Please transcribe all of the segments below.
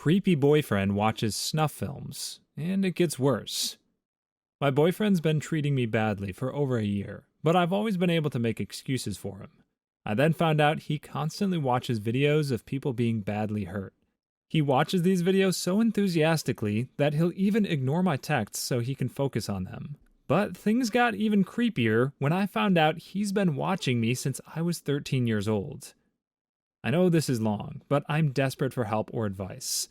creepy boyfriend watches snuff films, and it gets worse. My boyfriend's been treating me badly for over a year, but I've always been able to make excuses for him. I then found out he constantly watches videos of people being badly hurt. He watches these videos so enthusiastically that he'll even ignore my texts so he can focus on them. But things got even creepier when I found out he's been watching me since I was 13 years old. I know this is long, but I'm desperate for help or advice.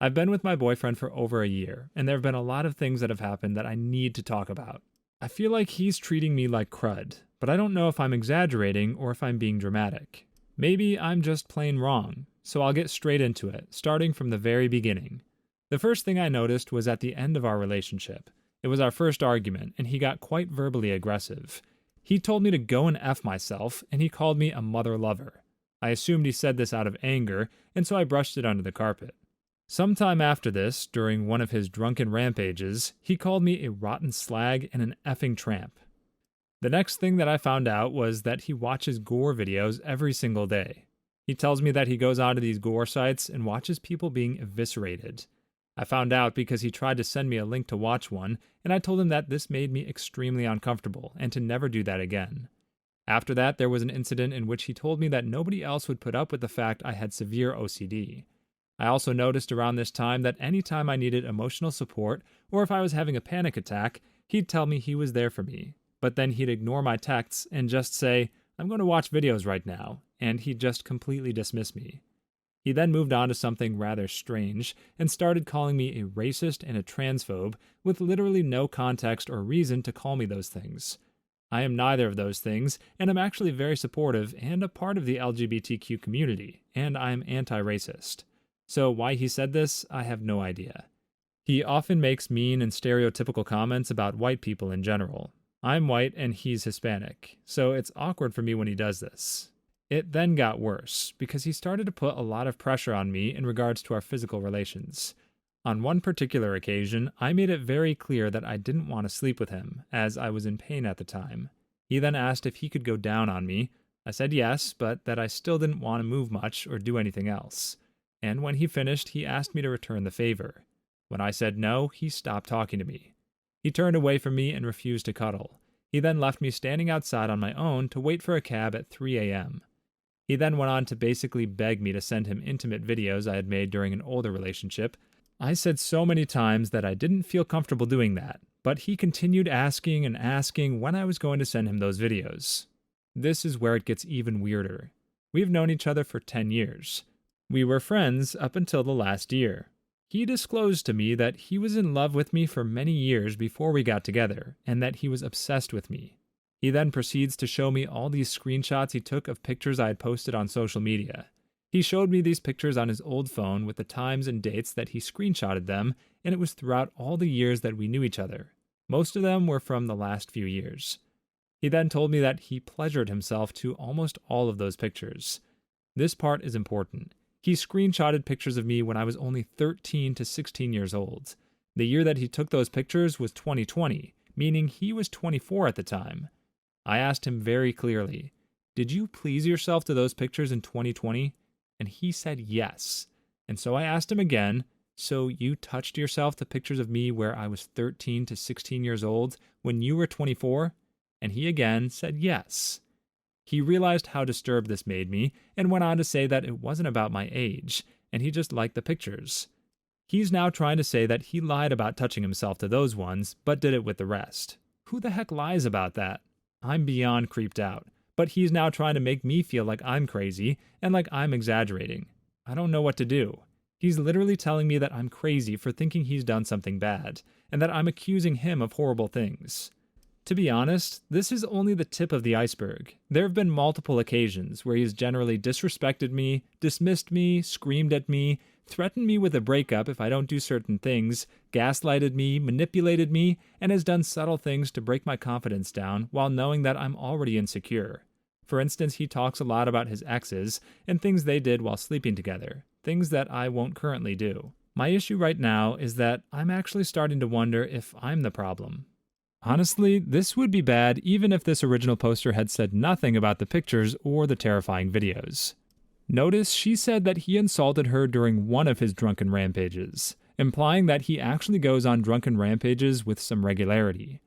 I've been with my boyfriend for over a year, and there have been a lot of things that have happened that I need to talk about. I feel like he's treating me like crud, but I don't know if I'm exaggerating or if I'm being dramatic. Maybe I'm just plain wrong, so I'll get straight into it, starting from the very beginning. The first thing I noticed was at the end of our relationship. It was our first argument, and he got quite verbally aggressive. He told me to go and F myself, and he called me a mother lover. I assumed he said this out of anger, and so I brushed it under the carpet. Sometime after this, during one of his drunken rampages, he called me a rotten slag and an effing tramp. The next thing that I found out was that he watches gore videos every single day. He tells me that he goes onto these gore sites and watches people being eviscerated. I found out because he tried to send me a link to watch one, and I told him that this made me extremely uncomfortable and to never do that again. After that, there was an incident in which he told me that nobody else would put up with the fact I had severe OCD. I also noticed around this time that anytime I needed emotional support or if I was having a panic attack, he'd tell me he was there for me. But then he'd ignore my texts and just say, "I'm going to watch videos right now," and he'd just completely dismiss me. He then moved on to something rather strange and started calling me a racist and a transphobe with literally no context or reason to call me those things. I am neither of those things, and I'm actually very supportive and a part of the LGBTQ community, and I'm anti-racist. So why he said this, I have no idea. He often makes mean and stereotypical comments about white people in general. I'm white and he's Hispanic, so it's awkward for me when he does this. It then got worse, because he started to put a lot of pressure on me in regards to our physical relations. On one particular occasion, I made it very clear that I didn't want to sleep with him, as I was in pain at the time. He then asked if he could go down on me. I said yes, but that I still didn't want to move much or do anything else. And when he finished, he asked me to return the favor. When I said no, he stopped talking to me. He turned away from me and refused to cuddle. He then left me standing outside on my own to wait for a cab at 3 a.m. He then went on to basically beg me to send him intimate videos I had made during an older relationship. I said so many times that I didn't feel comfortable doing that, but he continued asking and asking when I was going to send him those videos. This is where it gets even weirder. We've known each other for 10 years. We were friends up until the last year. He disclosed to me that he was in love with me for many years before we got together, and that he was obsessed with me. He then proceeds to show me all these screenshots he took of pictures I had posted on social media. He showed me these pictures on his old phone with the times and dates that he screenshotted them, and it was throughout all the years that we knew each other. Most of them were from the last few years. He then told me that he pleasured himself to almost all of those pictures. This part is important. He screenshotted pictures of me when I was only 13 to 16 years old. The year that he took those pictures was 2020, meaning he was 24 at the time. I asked him very clearly, "Did you please yourself to those pictures in 2020? And he said yes. And so I asked him again, "So you touched yourself to pictures of me where I was 13 to 16 years old when you were 24? And he again said yes. He realized how disturbed this made me and went on to say that it wasn't about my age, and he just liked the pictures. He's now trying to say that he lied about touching himself to those ones, but did it with the rest. Who the heck lies about that? I'm beyond creeped out, but he's now trying to make me feel like I'm crazy and like I'm exaggerating. I don't know what to do. He's literally telling me that I'm crazy for thinking he's done something bad, and that I'm accusing him of horrible things. To be honest, this is only the tip of the iceberg. There have been multiple occasions where he's generally disrespected me, dismissed me, screamed at me, threatened me with a breakup if I don't do certain things, gaslighted me, manipulated me, and has done subtle things to break my confidence down while knowing that I'm already insecure. For instance, he talks a lot about his exes and things they did while sleeping together, things that I won't currently do. My issue right now is that I'm actually starting to wonder if I'm the problem. Honestly, this would be bad even if this original poster had said nothing about the pictures or the terrifying videos. Notice she said that he insulted her during one of his drunken rampages, implying that he actually goes on drunken rampages with some regularity.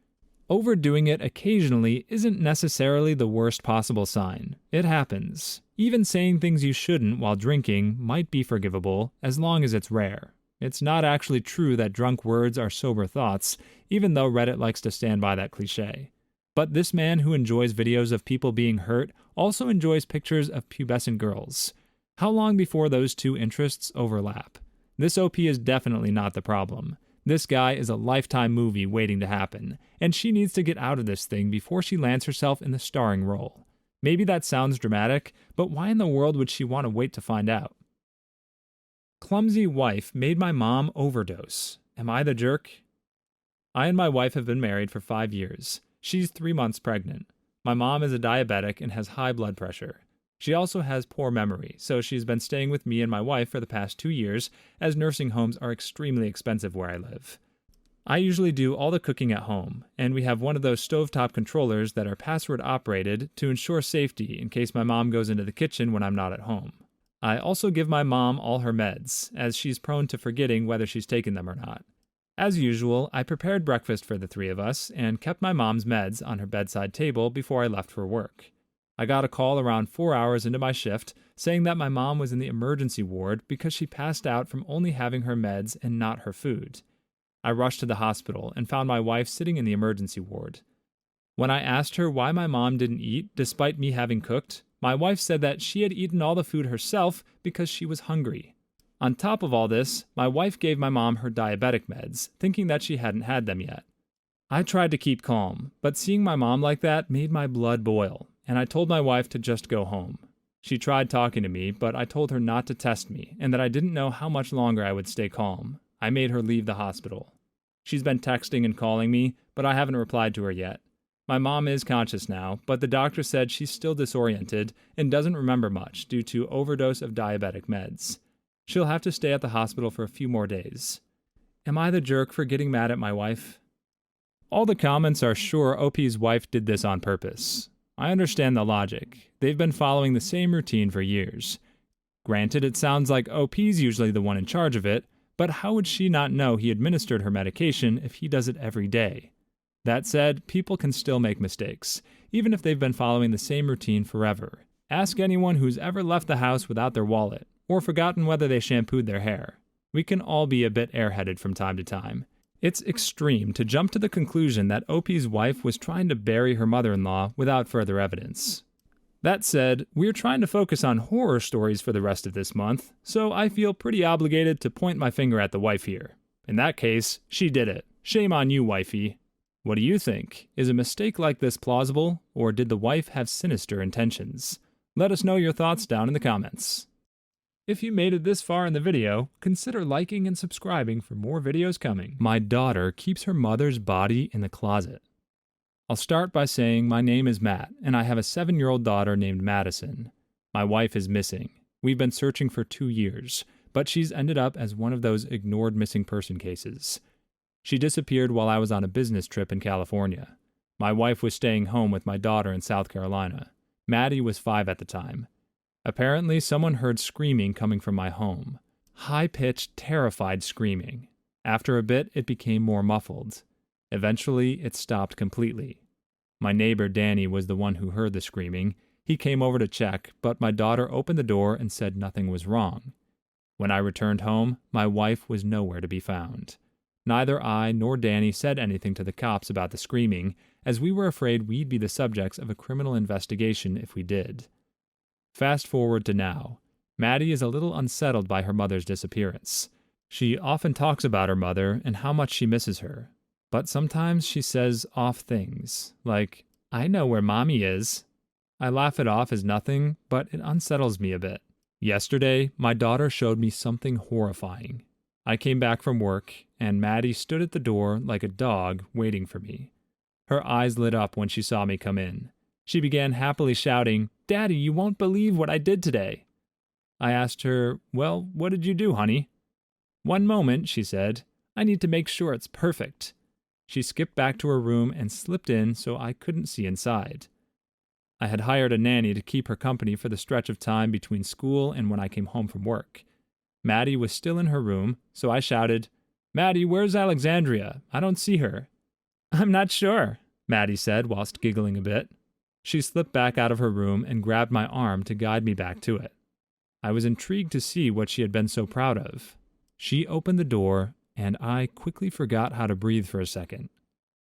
Overdoing it occasionally isn't necessarily the worst possible sign. It happens. Even saying things you shouldn't while drinking might be forgivable, as long as it's rare. It's not actually true that drunk words are sober thoughts, even though Reddit likes to stand by that cliche. But this man who enjoys videos of people being hurt also enjoys pictures of pubescent girls. How long before those two interests overlap? This OP is definitely not the problem. This guy is a lifetime movie waiting to happen, and she needs to get out of this thing before she lands herself in the starring role. Maybe that sounds dramatic, but why in the world would she want to wait to find out? Clumsy wife made my mom overdose. Am I the jerk? I and my wife have been married for 5 years. She's 3 months pregnant. My mom is a diabetic and has high blood pressure. She also has poor memory, so she's been staying with me and my wife for the past 2 years, as nursing homes are extremely expensive where I live. I usually do all the cooking at home, and we have one of those stovetop controllers that are password operated to ensure safety in case my mom goes into the kitchen when I'm not at home. I also give my mom all her meds, as she's prone to forgetting whether she's taken them or not. As usual, I prepared breakfast for the 3 of us and kept my mom's meds on her bedside table before I left for work. I got a call around 4 hours into my shift saying that my mom was in the emergency ward because she passed out from only having her meds and not her food. I rushed to the hospital and found my wife sitting in the emergency ward. When I asked her why my mom didn't eat despite me having cooked, my wife said that she had eaten all the food herself because she was hungry. On top of all this, my wife gave my mom her diabetic meds, thinking that she hadn't had them yet. I tried to keep calm, but seeing my mom like that made my blood boil, and I told my wife to just go home. She tried talking to me, but I told her not to test me, and that I didn't know how much longer I would stay calm. I made her leave the hospital. She's been texting and calling me, but I haven't replied to her yet. My mom is conscious now, but the doctor said she's still disoriented and doesn't remember much due to overdose of diabetic meds. She'll have to stay at the hospital for a few more days. Am I the jerk for getting mad at my wife? All the comments are sure OP's wife did this on purpose. I understand the logic. They've been following the same routine for years. Granted, it sounds like OP's usually the one in charge of it, but how would she not know he administered her medication if he does it every day? That said, people can still make mistakes, even if they've been following the same routine forever. Ask anyone who's ever left the house without their wallet, or forgotten whether they shampooed their hair. We can all be a bit airheaded from time to time. It's extreme to jump to the conclusion that OP's wife was trying to bury her mother-in-law without further evidence. That said, we're trying to focus on horror stories for the rest of this month, so I feel pretty obligated to point my finger at the wife here. In that case, she did it. Shame on you, wifey. What do you think? Is a mistake like this plausible, or did the wife have sinister intentions? Let us know your thoughts down in the comments. If you made it this far in the video, consider liking and subscribing for more videos coming. My daughter keeps her mother's body in the closet. I'll start by saying my name is Matt, and I have a 7-year-old daughter named Madison. My wife is missing. We've been searching for 2 years, but she's ended up as one of those ignored missing person cases. She disappeared while I was on a business trip in California. My wife was staying home with my daughter in South Carolina. Maddie was 5 at the time. Apparently, someone heard screaming coming from my home. High-pitched, terrified screaming. After a bit, it became more muffled. Eventually, it stopped completely. My neighbor Danny was the one who heard the screaming. He came over to check, but my daughter opened the door and said nothing was wrong. When I returned home, my wife was nowhere to be found. Neither I nor Danny said anything to the cops about the screaming, as we were afraid we'd be the subjects of a criminal investigation if we did. Fast forward to now. Maddie is a little unsettled by her mother's disappearance. She often talks about her mother and how much she misses her. But sometimes she says off things, like, "I know where mommy is." I laugh it off as nothing, but it unsettles me a bit. Yesterday, my daughter showed me something horrifying. I came back from work, and Maddie stood at the door like a dog waiting for me. Her eyes lit up when she saw me come in. She began happily shouting, "Daddy, you won't believe what I did today." I asked her, "Well, what did you do, honey?" "One moment," she said. "I need to make sure it's perfect." She skipped back to her room and slipped in so I couldn't see inside. I had hired a nanny to keep her company for the stretch of time between school and when I came home from work. Maddie was still in her room, so I shouted, "Maddie, where's Alexandria? I don't see her." "I'm not sure," Maddie said whilst giggling a bit. She slipped back out of her room and grabbed my arm to guide me back to it. I was intrigued to see what she had been so proud of. She opened the door, and I quickly forgot how to breathe for a second.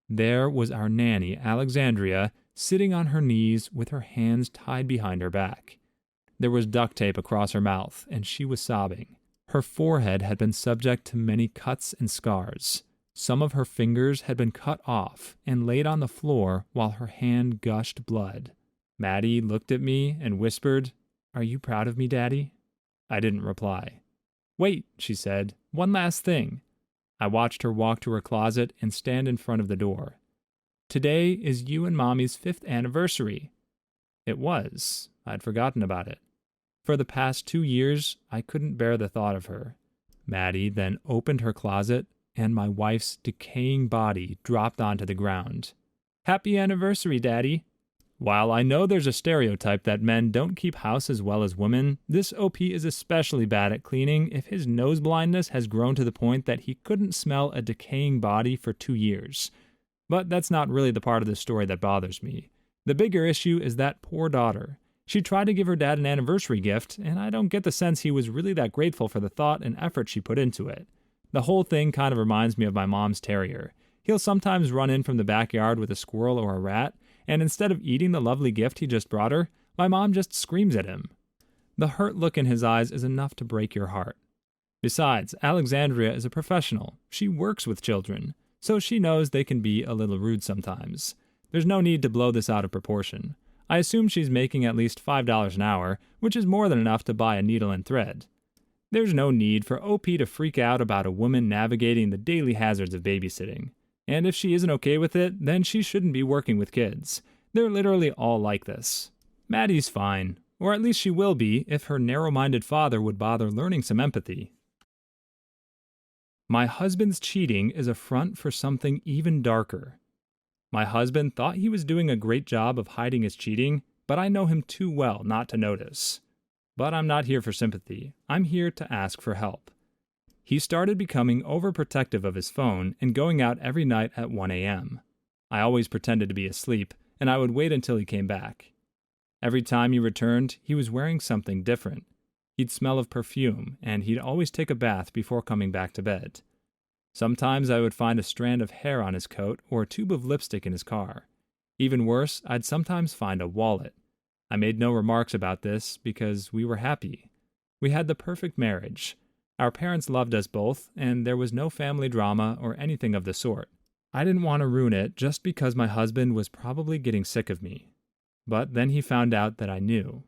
There was our nanny, Alexandria, sitting on her knees with her hands tied behind her back. There was duct tape across her mouth, and she was sobbing. Her forehead had been subject to many cuts and scars. Some of her fingers had been cut off and laid on the floor while her hand gushed blood. Maddie looked at me and whispered, "Are you proud of me, Daddy?" I didn't reply. "Wait," she said, "one last thing." I watched her walk to her closet and stand in front of the door. "Today is you and Mommy's 5th anniversary." It was. I'd forgotten about it. For the past 2 years, I couldn't bear the thought of her. Maddie then opened her closet, and my wife's decaying body dropped onto the ground. "Happy anniversary, Daddy." While I know there's a stereotype that men don't keep house as well as women, this OP is especially bad at cleaning if his nose blindness has grown to the point that he couldn't smell a decaying body for 2 years. But that's not really the part of the story that bothers me. The bigger issue is that poor daughter. She tried to give her dad an anniversary gift, and I don't get the sense he was really that grateful for the thought and effort she put into it. The whole thing kind of reminds me of my mom's terrier. He'll sometimes run in from the backyard with a squirrel or a rat, and instead of eating the lovely gift he just brought her, my mom just screams at him. The hurt look in his eyes is enough to break your heart. Besides, Alexandria is a professional. She works with children, so she knows they can be a little rude sometimes. There's no need to blow this out of proportion. I assume she's making at least $5 an hour, which is more than enough to buy a needle and thread. There's no need for OP to freak out about a woman navigating the daily hazards of babysitting. And if she isn't okay with it, then she shouldn't be working with kids. They're literally all like this. Maddie's fine, or at least she will be if her narrow-minded father would bother learning some empathy. My husband's cheating is a front for something even darker. My husband thought he was doing a great job of hiding his cheating, but I know him too well not to notice. But I'm not here for sympathy. I'm here to ask for help. He started becoming overprotective of his phone and going out every night at 1 a.m. I always pretended to be asleep, and I would wait until he came back. Every time he returned, he was wearing something different. He'd smell of perfume, and he'd always take a bath before coming back to bed. Sometimes I would find a strand of hair on his coat or a tube of lipstick in his car. Even worse, I'd sometimes find a wallet. I made no remarks about this because we were happy. We had the perfect marriage. Our parents loved us both, and there was no family drama or anything of the sort. I didn't want to ruin it just because my husband was probably getting sick of me. But then he found out that I knew.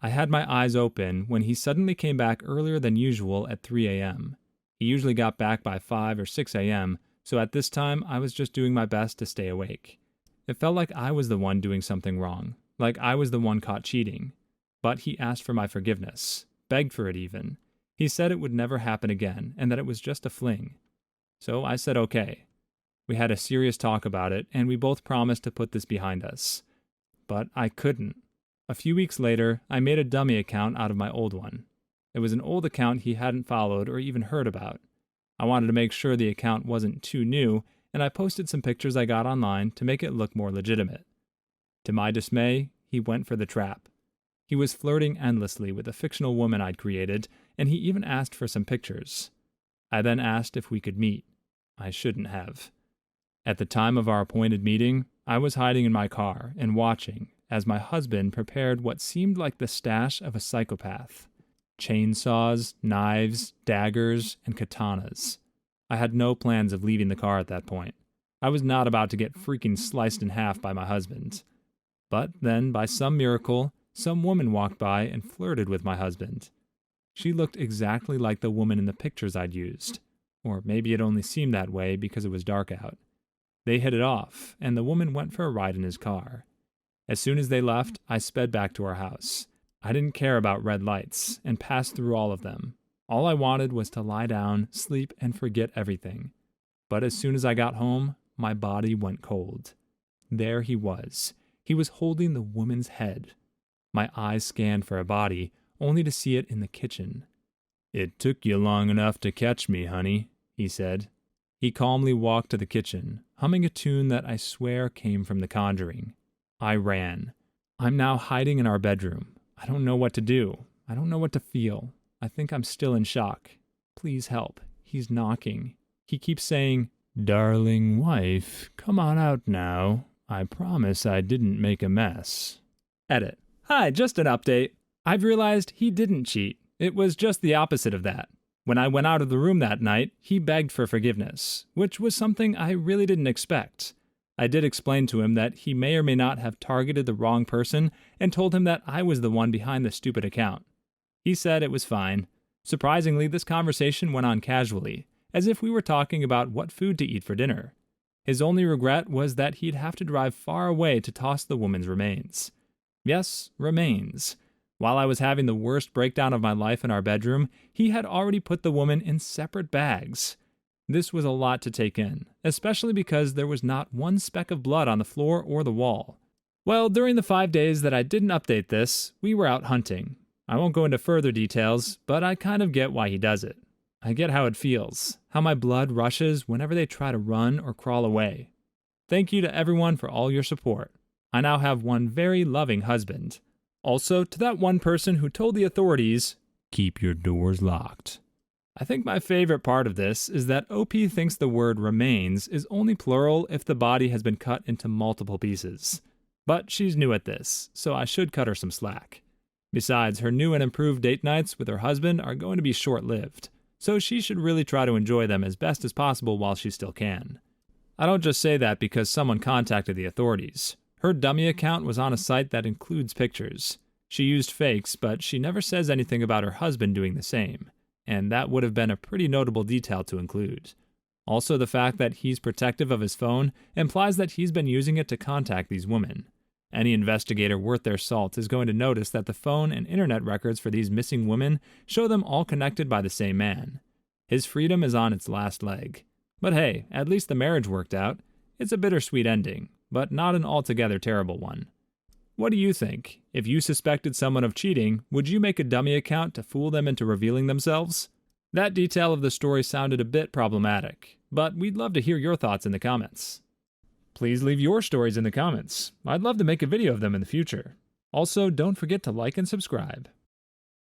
I had my eyes open when he suddenly came back earlier than usual at 3 a.m. He usually got back by 5 or 6 a.m., so at this time I was just doing my best to stay awake. It felt like I was the one doing something wrong, like I was the one caught cheating. But he asked for my forgiveness, begged for it even. He said it would never happen again, and that it was just a fling. So I said okay. We had a serious talk about it, and we both promised to put this behind us. But I couldn't. A few weeks later, I made a dummy account out of my old one. It was an old account he hadn't followed or even heard about. I wanted to make sure the account wasn't too new, and I posted some pictures I got online to make it look more legitimate. To my dismay, he went for the trap. He was flirting endlessly with a fictional woman I'd created, and he even asked for some pictures. I then asked if we could meet. I shouldn't have. At the time of our appointed meeting, I was hiding in my car and watching as my husband prepared what seemed like the stash of a psychopath. Chainsaws, knives, daggers, and katanas. I had no plans of leaving the car at that point. I was not about to get freaking sliced in half by my husband. But then, by some miracle, some woman walked by and flirted with my husband. She looked exactly like the woman in the pictures I'd used. Or maybe it only seemed that way because it was dark out. They hit it off, and the woman went for a ride in his car. As soon as they left, I sped back to our house. I didn't care about red lights, and passed through all of them. All I wanted was to lie down, sleep, and forget everything. But as soon as I got home, my body went cold. There he was. He was holding the woman's head. My eyes scanned for a body, only to see it in the kitchen. "It took you long enough to catch me, honey," he said. He calmly walked to the kitchen, humming a tune that I swear came from The Conjuring. I ran. I'm now hiding in our bedroom. I don't know what to do. I don't know what to feel. I think I'm still in shock. Please help. He's knocking. He keeps saying, "Darling wife, come on out now. I promise I didn't make a mess." Edit. Hi, just an update. I've realized he didn't cheat. It was just the opposite of that. When I went out of the room that night, he begged for forgiveness, which was something I really didn't expect. I did explain to him that he may or may not have targeted the wrong person and told him that I was the one behind the stupid account. He said it was fine. Surprisingly, this conversation went on casually, as if we were talking about what food to eat for dinner. His only regret was that he'd have to drive far away to toss the woman's remains. Yes, remains. While I was having the worst breakdown of my life in our bedroom, he had already put the woman in separate bags. This was a lot to take in, especially because there was not one speck of blood on the floor or the wall. Well, during the 5 days that I didn't update this, we were out hunting. I won't go into further details, but I kind of get why he does it. I get how it feels, how my blood rushes whenever they try to run or crawl away. Thank you to everyone for all your support. I now have one very loving husband. Also, to that one person who told the authorities, "Keep your doors locked." I think my favorite part of this is that OP thinks the word remains is only plural if the body has been cut into multiple pieces. But she's new at this, so I should cut her some slack. Besides, her new and improved date nights with her husband are going to be short-lived, so she should really try to enjoy them as best as possible while she still can. I don't just say that because someone contacted the authorities. Her dummy account was on a site that includes pictures. She used fakes, but she never says anything about her husband doing the same, and that would have been a pretty notable detail to include. Also, the fact that he's protective of his phone implies that he's been using it to contact these women. Any investigator worth their salt is going to notice that the phone and internet records for these missing women show them all connected by the same man. His freedom is on its last leg. But hey, at least the marriage worked out. It's a bittersweet ending, but not an altogether terrible one. What do you think? If you suspected someone of cheating, would you make a dummy account to fool them into revealing themselves? That detail of the story sounded a bit problematic, but we'd love to hear your thoughts in the comments. Please leave your stories in the comments. I'd love to make a video of them in the future. Also, don't forget to like and subscribe.